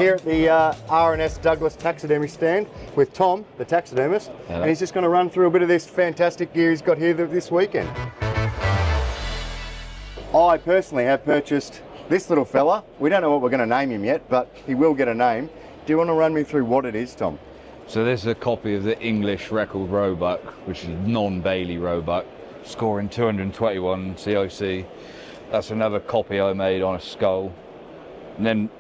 here at the R.S.Douglas taxidermy stand with Tom, the taxidermist, and he's just going to run through a bit of this fantastic gear he's got here this weekend. I personally have purchased this little fella. We don't know what we're going to name him yet, but he will get a name. Do you want to run me through what it is, Tom? So this is a copy of the English record roebuck, which is non-Bailey roebuck, scoring 221 CIC. That's another copy I made on a skull. And then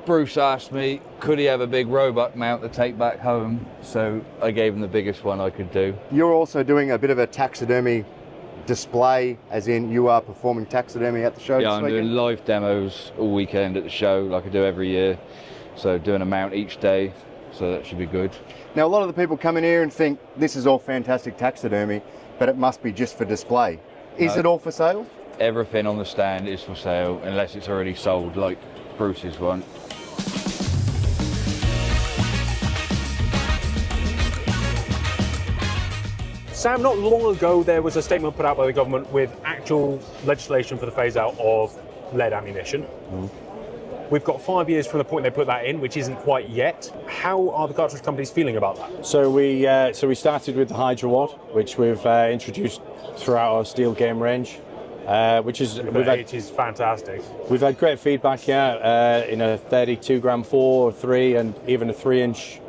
Bruce asked me, could he have a big roebuck mount to take back home? So I gave him the biggest one I could do. You're also doing a bit of a taxidermy display, as in you are performing taxidermy at the show this weekend? Yeah, I'm doing live demos all weekend at the show, like I do every year. So doing a mount each day, so that should be good. Now, a lot of the people come in here and think this is all fantastic taxidermy, but it must be just for display. Is it all for sale? Everything on the stand is for sale, unless it's already sold, like Bruce's one. Sam, not long ago there was a statement put out by the government with actual legislation for the phase out of lead ammunition. We've got 5 years from the point they put that in, which isn't quite yet. How are the cartridge companies feeling about that? So we started with the Hydra wad, which we've introduced throughout our steel game range, which is which is fantastic. We've had great feedback, in a 32 gram 4, 3, and even a 3-inch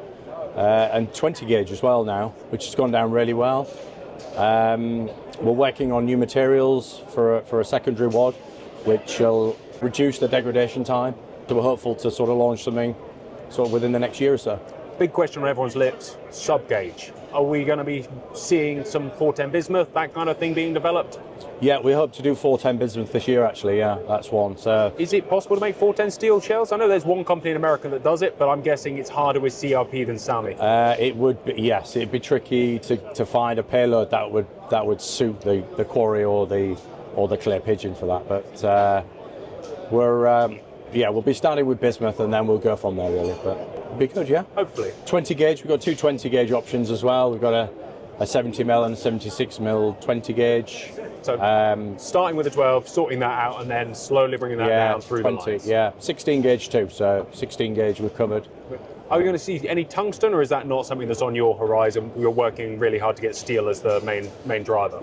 and 20 gauge as well now, which has gone down really well. We're working on new materials for a secondary wad, which will reduce the degradation time. So we're hopeful to sort of launch something sort of within the next year or so. Big question on everyone's lips, sub-gauge. Are we going to be seeing some 410 bismuth, that kind of thing being developed? Yeah, we hope to do 410 bismuth this year actually, yeah, that's one. So, is it possible to make 410 steel shells? I know there's one company in America that does it, but I'm guessing it's harder with CRP than SAMI. It would be, yes, it'd be tricky to find a payload that would suit the quarry or the clay pigeon for that, but we'll be starting with bismuth and then we'll go from there really, but it'll be good, yeah. Hopefully. 20 gauge, we've got two 20 gauge options as well. We've got a 70mm and a 76mm 20 gauge. So starting with the 12, sorting that out and then slowly bringing that down through 20, the lines. Yeah, 16 gauge too, so 16 gauge we're covered. Are we going to see any tungsten, or is that not something that's on your horizon? You're working really hard to get steel as the main driver.